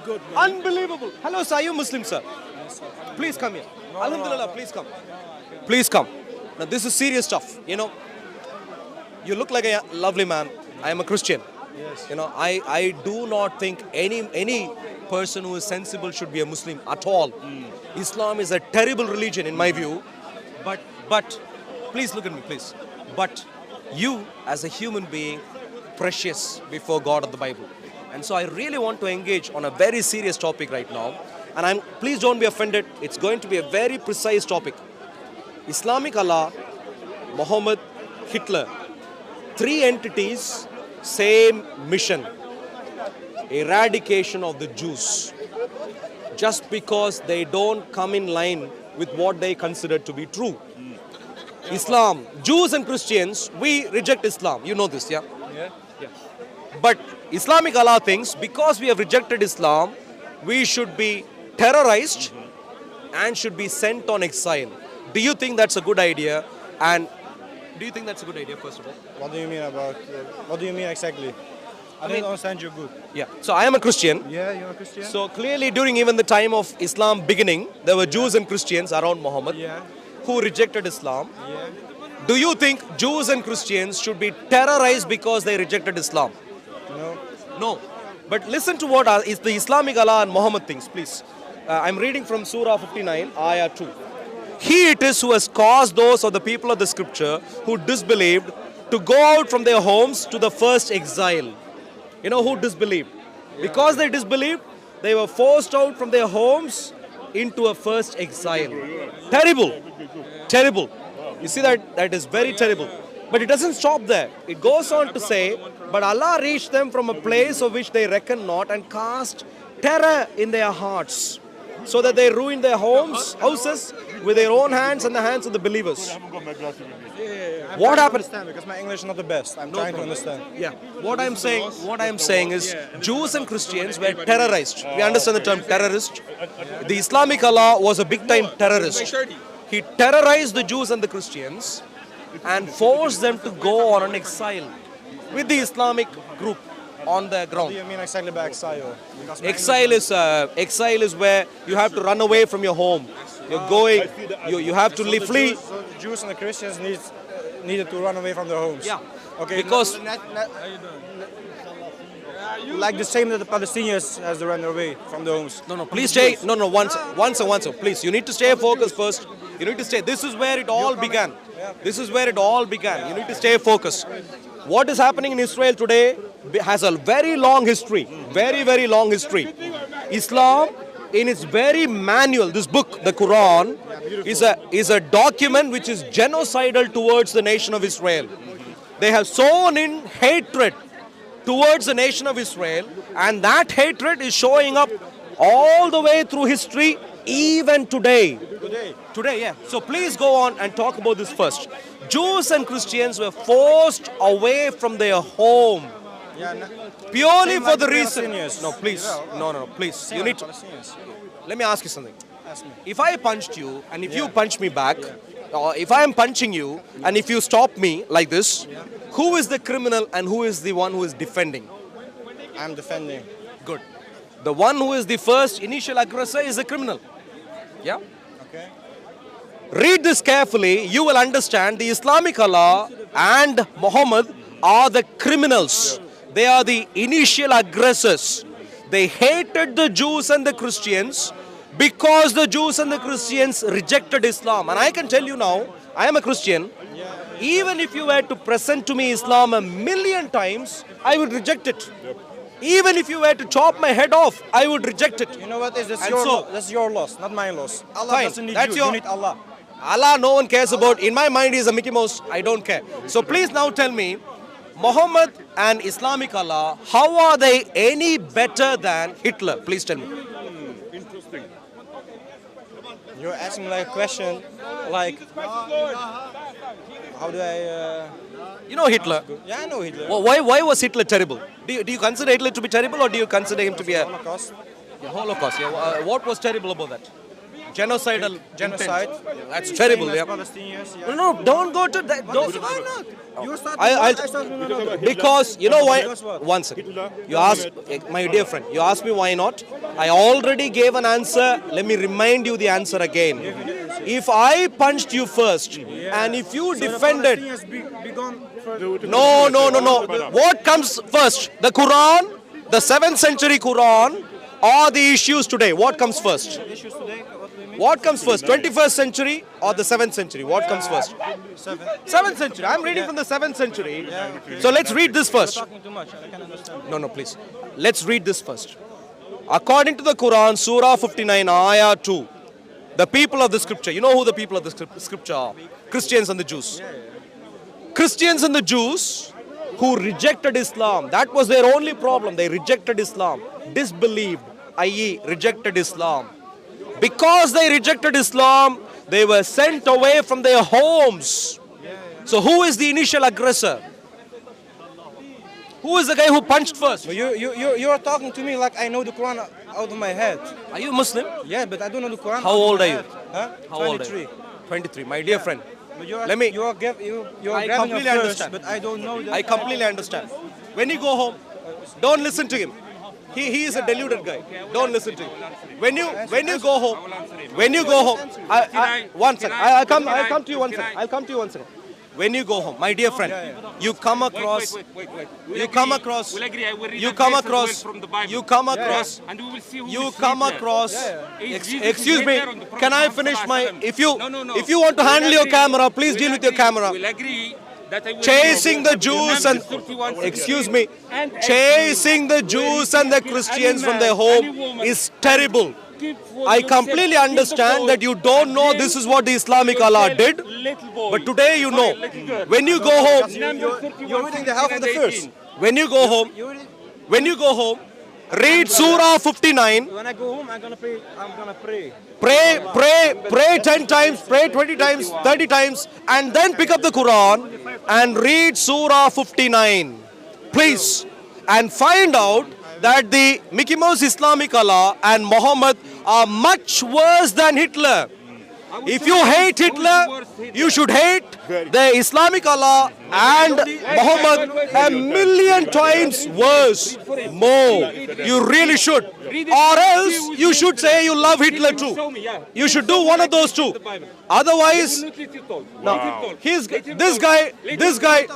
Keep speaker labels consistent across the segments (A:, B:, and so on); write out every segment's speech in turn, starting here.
A: Good.
B: Unbelievable. Hello, sir. Are you Muslim, sir? Please come here. Alhamdulillah, please come. Please come. Now, this is serious stuff. You look like a lovely man. I am a Christian.
A: Yes.
B: I do not think any person who is sensible should be a Muslim at all. Islam is a terrible religion in my view. But please look at me, please. But you, as a human being, precious before God of the Bible. And so I really want to engage on a very serious topic right now. And please don't be offended. It's going to be a very precise topic. Islamic Allah, Muhammad, Hitler. Three entities, same mission. Eradication of the Jews. Just because they don't come in line with what they consider to be true. Islam, Jews and Christians, we reject Islam. You know this, yeah?
A: Yeah.
B: But Islamic Allah thinks because we have rejected Islam, we should be terrorized and should be sent on exile. Do you think that's a good idea? And do you think that's a good idea, first of all?
A: What do you mean about? What do you mean exactly? I don't understand you good.
B: Yeah. So I am a Christian.
A: Yeah, you're a Christian.
B: So clearly during even the time of Islam beginning, there were Jews and Christians around Muhammad
A: Yeah.
B: who rejected Islam.
A: Yeah.
B: Do you think Jews and Christians should be terrorized because they rejected Islam?
A: No.
B: No. But listen to what is the Islamic Allah and Muhammad thinks, please. I'm reading from Surah 59, Ayah 2. He it is who has caused those of the people of the scripture who disbelieved to go out from their homes to the first exile. You know who disbelieved? Because they disbelieved, they were forced out from their homes into a first exile. Terrible. Terrible. You see that is very terrible. But it doesn't stop there. It goes on to say, but Allah reached them from a place of which they reckon not and cast terror in their hearts, so that they ruined their houses with their own hands and the hands of the believers. What happened?
A: Because my English is not the best. I'm trying to understand.
B: Yeah. What I'm saying is Jews and Christians were terrorized. We understand the term terrorist. The Islamic Allah was a big time terrorist. He terrorized the Jews and the Christians and forced them to go on an exile with the Islamic group on the
A: What
B: ground.
A: do you mean exactly by exile? Because my
B: Exile is where you have to run away from your home. You're going, you have to flee.
A: So the Jews and the Christians needed to run away from their homes.
B: Yeah.
A: Okay.
B: Because-
A: like the same that the Palestinians has to run away from their homes.
B: No, please stay. No, once, please. You need to stay focused first. You need to stay. This is where it all began. This is where it all began. You need to stay focused. What is happening in Israel today has a very long history. Very, very long history. Islam, in its very manual, this book, the Quran, is a document which is genocidal towards the nation of Israel. They have sown in hatred towards the nation of Israel, and that hatred is showing up all the way through history, even today. Today, yeah. So please go on and talk about this first. Jews and Christians were forced away from their home purely
A: Same
B: for
A: like
B: the
A: the
B: reason.
A: Palestinians.
B: No, please. No, please.
A: Same
B: You
A: like
B: need.
A: Palestinians.
B: Let me ask you something.
A: Ask me.
B: If I punched you and if you punch me back, or if I am punching you and if you stop me like this, who is the criminal and who is the one who is defending?
A: I'm defending.
B: Good. The one who is the first initial aggressor is the criminal. Yeah?
A: Okay.
B: Read this carefully, you will understand the Islamic Allah and Muhammad are the criminals. They are the initial aggressors. They hated the Jews and the Christians because the Jews and the Christians rejected Islam. And I can tell you now, I am a Christian. Even if you were to present to me Islam 1,000,000 times, I would reject it. Even if you were to chop my head off, I would reject it.
A: You know what is this?
B: And so-
A: That's your loss, not my loss. Allah
B: Fine,
A: doesn't need
B: that's
A: you.
B: your-
A: You need Allah.
B: Allah, no one cares about. In my mind, he's a Mickey Mouse. I don't care. So please now tell me, Muhammad and Islamic Allah, how are they any better than Hitler? Please tell me.
A: You're asking like a question, like how do I?
B: You know Hitler.
A: Yeah, I know Hitler.
B: Why was Hitler terrible? Do you consider Hitler to be terrible or do you consider him to be a
A: Holocaust.
B: Holocaust? Yeah. What was terrible about that? Genocidal
A: Genocide.
B: intent. That's terrible.
A: Same as
B: Yeah.
A: Palestinians. Yeah.
B: No, don't go to that. Don't.
A: Why not? You start.
B: I'll because you know why.
A: Because what?
B: One second. You ask, my dear friend. You asked me why not. I already gave an answer. Let me remind you the answer again. If I punched you first, and if you defended, no. What comes first? The Quran, the 7th century Quran, or the issues today? What comes first?
A: Issues today. What do you mean?
B: What comes first? 21st century or the 7th century? What comes first? 7th century. I'm reading from the 7th century. So let's read this first.
A: Talking too much. I can understand.
B: No, please. Let's read this first. According to the Quran, Surah 59, Ayah 2, the people of the scripture, you know who the people of the scripture are? Christians and the Jews. Christians and the Jews who rejected Islam. That was their only problem. They rejected Islam. Disbelieved, i.e. rejected Islam. Because they rejected Islam, they were sent away from their homes. So who is the initial aggressor? Who is the guy who punched first?
A: But you are talking to me like I know the Quran out of my head.
B: Are you Muslim?
A: Yeah, but I don't know the Quran.
B: How old are you?
A: Huh?
B: How old are
A: 23.
B: you? 23. My dear friend,
A: But you are,
B: Let me-
A: You are,
B: I
A: grabbing
B: completely
A: a first,
B: understand.
A: but I don't know that.
B: I completely understand. When you go home, don't listen to him. He is a deluded guy. Don't listen to him. When you go home, one second. I'll come to you one second. I'll come to you one second. When you go home, my dear friend, you come across,
C: Wait.
B: you come across,
C: We'll agree. I will read
B: you
C: a
B: come
C: verse as well
B: across,
C: from the Bible.
B: you come across,
C: And we will see who
B: you
C: is
B: come
C: Hitler.
B: across.
C: Is Jesus
B: Excuse me.
C: Hitler on the Prophet
B: Can I
C: Muhammad
B: finish
C: sallallahu
B: my?
C: alaihi wasallam?
B: If you
C: No.
B: if you want to
C: We'll
B: handle your
C: agree.
B: camera, please
C: We'll
B: deal with your
C: agree.
B: camera.
C: We'll agree that I will
B: Chasing the
C: read
B: Jews
C: Numbers
B: and
C: 31.
B: excuse me,
C: And
B: chasing the Jews and the Christians from their home is terrible. I completely understand that you don't know this is what the Islamic Allah did, but today you know. When you go home,
A: You're reading the half of the first.
B: when you go home, read Surah 59.
A: When I go home, I'm gonna pray. I'm gonna pray.
B: Pray 10 times, pray 20 times, 30 times, and then pick up the Quran and read Surah 59. Please. And find out that the Mickey Mouse Islamic Allah and Muhammad are much worse than Hitler. If you hate Hitler, you should hate the Islamic Allah and Muhammad a million times worse. More. You really should. Or else you should say you love Hitler too. You should do one of those two. Otherwise, this guy.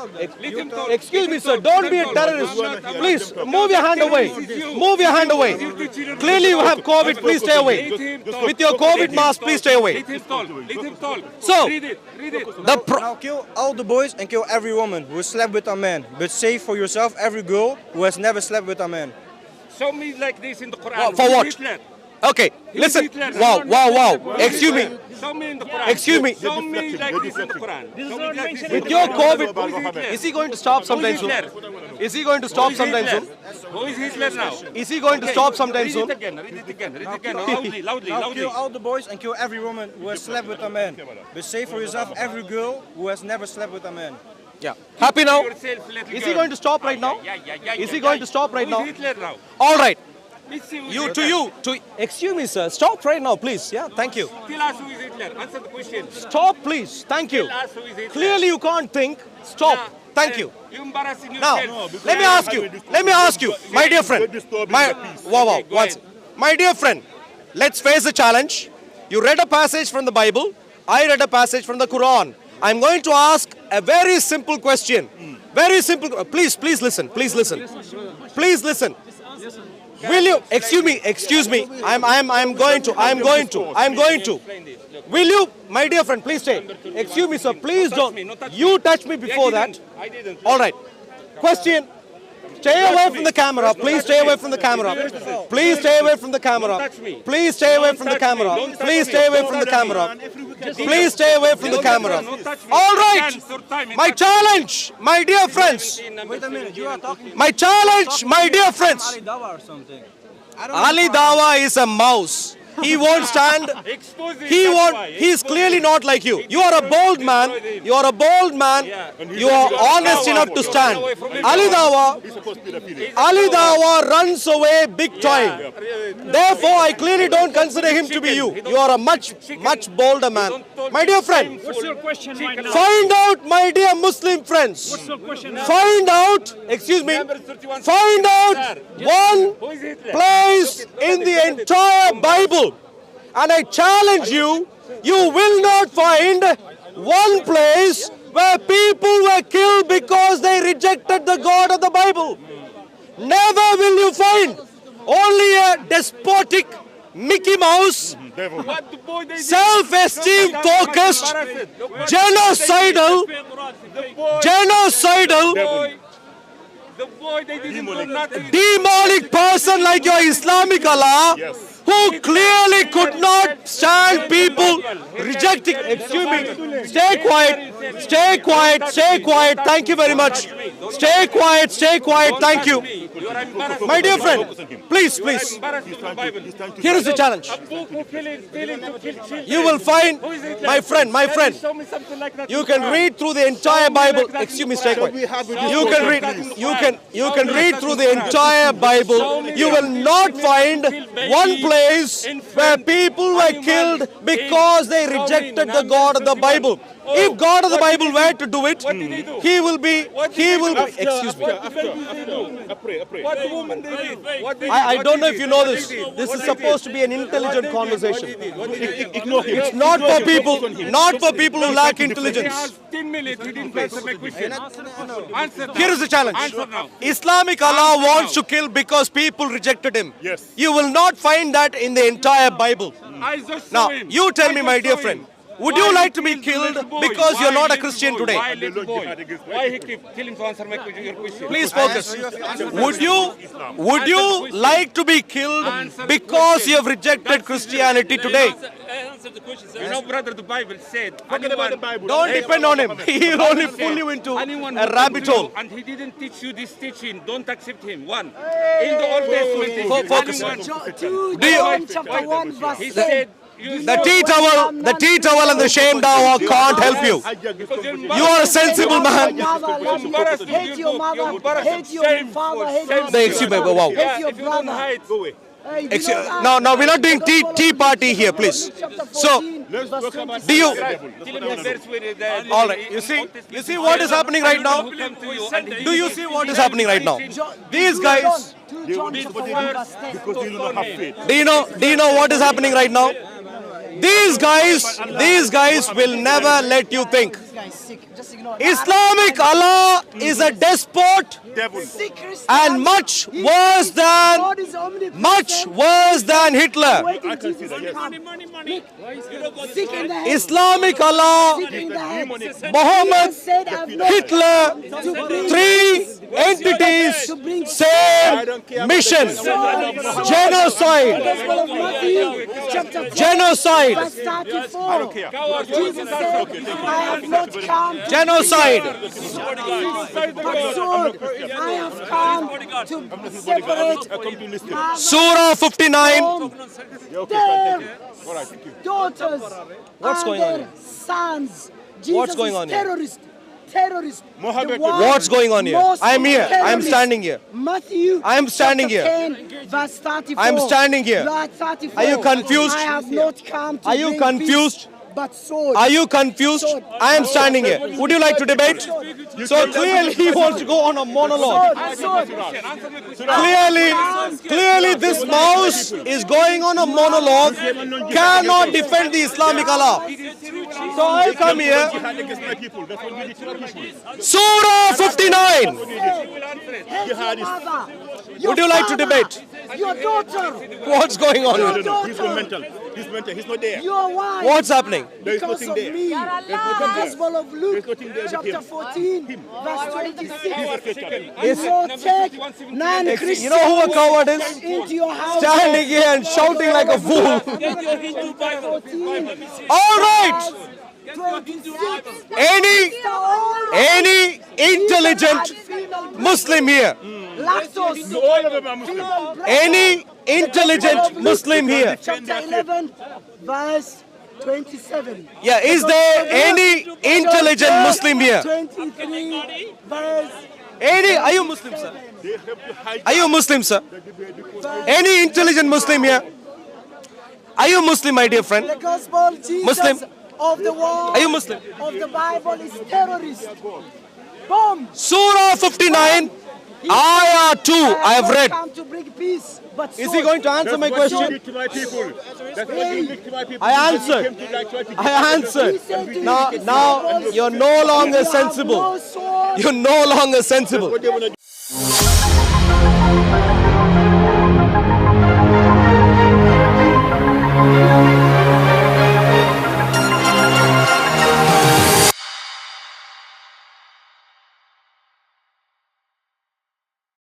B: Excuse me, sir. Don't be a terrorist. Please move your hand away. Move your hand away. Clearly you have COVID. Please stay away. With your COVID mask, please stay away.
C: Let him talk.
B: So,
C: read it.
A: Now kill all the boys and kill every woman who slept with a man, but save for yourself every girl who has never slept with a man.
C: Show me like this in the Quran.
B: For
C: Who is
B: what?
C: Hitler?
B: Okay, listen. Wow. Excuse me.
C: Show me in the Quran.
B: Excuse me.
C: Show me like this in the Quran. Show me like this in
B: With
C: the
B: your
C: Quran.
B: COVID, is he going to stop sometime soon? Is he going to
C: Who
B: stop
C: is
B: sometime
C: Hitler?
B: soon?
C: Who is Hitler now?
B: Is he going to stop sometime
C: Read
B: soon?
C: it again. Loudly.
A: Now kill all the boys and kill every woman who has slept with a man, but save for yourself every girl who has never slept with a man.
B: Yeah. Happy now?
C: Yourself, little
B: Is he
C: girl.
B: going to stop right now?
C: Yeah.
B: Is he going to stop right now?
C: Who is Hitler now?
B: All right.
C: Let's see who is
B: You
C: Hitler.
B: to excuse me, sir. Stop right now, please. Yeah, thank you.
C: Tell us who is Hitler. Answer the question.
B: Stop, please. Thank you.
C: Tell us who is Hitler.
B: Clearly, you can't think. Stop. Thank you.
C: You embarrassing
B: Now,
C: yourself.
B: let me ask you, my dear friend. My dear friend, let's face the challenge. You read a passage from the Bible. I read a passage from the Quran. I'm going to ask a very simple question. Very simple. Please listen. Please listen. Will you excuse me. I'm going to. Will you, my dear friend, please stay. Excuse me, sir. Please don't. You touched me before that.
C: I didn't.
B: All right. Question. Stay away from the camera. Please stay away from the camera. Please stay away from the camera. Please stay away from the camera. Please stay away from the camera. Please stay away from the camera. All right. My challenge, my dear friends.
A: Wait a minute, you are talking.
B: My challenge, my dear friends.
A: Ali Dawa or something.
B: Ali Dawa is a mouse. He won't stand.
C: Expose it,
B: He
C: that's
B: won't.
C: why.
B: He's clearly not like you. You are a bold man. You are a bold man. You are honest enough to stand. Ali Dawa runs away big time. Therefore, I clearly don't consider him to be you. You are a much bolder man. My dear friend,
D: What's your question right now?
B: find out, my dear Muslim friends.
D: What's your question now?
B: Find out, excuse me, find out one
C: Who is Hitler?
B: place in the entire Bible. And I challenge you, you will not find one place where people were killed because they rejected the God of the Bible. Never will you find. Only a despotic Mickey Mouse,
C: What the boy they did?
B: self-esteem focused, genocidal,
C: The boy they didn't do nothing.
B: demonic person like your Islamic Allah, who clearly could not stand people rejecting. Excuse me. Stay quiet. Stay quiet. Stay quiet. Thank you very much. Stay quiet. Stay quiet. Thank you.
C: You are embarrassed.
B: My dear friend, please, please.
C: Embarrassed with the Bible.
B: Here is the challenge.
C: A book who stealing to kill children.
B: You will find,
C: Who is it?
B: my friend,
C: Show me something like that.
B: you can read through the entire Bible. Excuse me, stay quiet. You can read, you can read through the entire Bible. You will not find one place where people were killed because they rejected the God of the Bible. If God of the Bible were to do it, he will be, excuse me.
C: What the woman they did? What they
B: I
C: did?
B: don't know
C: What
B: if
C: they
B: you
C: did?
B: know
C: What
B: this.
C: they did?
B: This
C: What
B: is
C: they
B: supposed to
C: did?
B: be an intelligent conversation.
C: What they did?
E: Ignore him.
B: It's not for people, not for people who lack
C: He
B: intelligence.
C: has 10 minutes. He didn't answer my question. Answer now.
B: Here is the challenge.
C: Answer now.
B: Islamic Allah wants to kill because people rejected him.
E: Yes.
B: You will not find that in the entire Bible.
C: I just
B: Now,
C: saw him.
B: you tell me,
C: I
B: my
C: just
B: dear
C: saw
B: friend,
C: him.
B: would
C: Why
B: you
C: he
B: like to be
C: killed the
B: killed
C: little boy?
B: because you're
C: Why
B: not a
C: little
B: Christian
C: boy?
B: today?
C: Why little boy? Why he keep telling to answer my question, your question?
B: Please focus. Would you like to be killed because you have rejected Christianity today?
C: Answer the question, sir. You know, brother, the Bible said.
E: Forget about the Bible.
B: Don't depend on him. He'll only pull you into
C: Anyone
B: a
C: who
B: rabbit
C: comes to you
B: hole.
C: And he didn't teach you this teaching. Don't accept him. One. In the Old Testament, he said,
B: Focus.
C: anyone-
B: Do you-
F: chapter 1 verse
C: He
F: 10.
C: said, you
B: The tea towel and the shame dawah can't help you. You are a sensible man.
F: Hate your mother, hate your father, hate your
B: The excuse me, wow.
F: hate your
C: if you don't
F: brother.
C: hide,
E: Go away.
F: Hey, do
B: Excuse,
F: not
B: no, we're not doing tea party here, please. So, do you? All right. You see what is happening right now? Do you see what is happening right now? These guys.
F: John chapter 1 verse 10.
E: Because you do not have faith.
B: Do you know what is happening right now? These guys will never let you think.
F: This guy is sick. Just ignore it.
B: Islamic Allah is a despot
E: Devil.
F: Sick Christian.
B: and much worse than
F: God is
B: Hitler.
F: waiting till Jesus come. Sick in the head.
B: Islamic Allah,
F: Sick in the head.
B: Muhammad,
F: Jesus said, I've not
B: Hitler,
F: to bring
B: three entities, same mission, genocide,
F: Gospel of Matthew, chapter 4,
B: genocide,
F: verse 34. Jesus said, I have not come to
B: genocide.
F: but sword. I have come to separate
B: Surah 59.
F: from their daughters
B: What's
F: and
B: going on
F: their
B: here?
F: sons. Jesus
B: What's going
F: is
B: on here?
F: terrorist.
E: Mohammed,
F: The one
B: What's going on here?
F: most
B: I am here. I am
F: terrorist.
B: standing here.
F: Matthew.
B: I am standing
F: chapter
B: here.
F: 10, verse 34.
B: I am standing here.
F: You are 34.
B: Are you confused?
F: I have not come to
B: Are you
F: bring
B: confused?
F: peace, but sword.
B: Are you confused? I am standing here. Would you like to debate? So clearly he wants to go on a monologue.
F: Sword.
B: Clearly this mouse is going on a monologue, cannot defend the Islamic Allah. So I come here,
E: jihad against my people. That's what we need to people.
B: Surah 59.
F: Hate your mother.
B: Would you like to debate?
F: Your daughter.
B: What's going on
F: Your
B: here?
E: No, he's
F: daughter.
E: mental. He's mental. He's not there.
F: Your wife.
B: What's happening?
E: There is
F: Because
E: nothing
F: of
E: there.
F: me. The Gospel of Luke,
E: nothing there with
F: chapter
E: him.
F: 14, verse 26.
B: Yes.
F: You will take 9 Christians
B: You know who a coward is?
F: into your house.
B: Standing here and shouting like a fool.
F: 14.
B: All right.
F: 26.
B: Any intelligent Muslim here,
F: Lactose.
E: All of them are Muslim.
B: any intelligent Muslim here,
F: Chapter 11, verse 27.
B: yeah, is there any intelligent Muslim here?
F: 23, verse
B: Are you Muslim, sir?
E: They have to hide
B: Are you Muslim, sir? Any intelligent Muslim here? Are you Muslim, my dear friend?
F: the gospel. Jesus
B: Muslim.
F: of the world,
B: Are you Muslim?
F: of the Bible is terrorist. Boom.
B: Surah 59, Ayah 2, I have read.
F: Come to bring peace, but
B: Is he going to answer my
E: That's what you
B: question?
E: did to my people. That's what you did to my people.
B: I
E: You
B: answered.
E: came to like 20
B: I answered. Now you're no longer sensible.
F: No sword.
B: You're no longer sensible.
E: What they wanna do.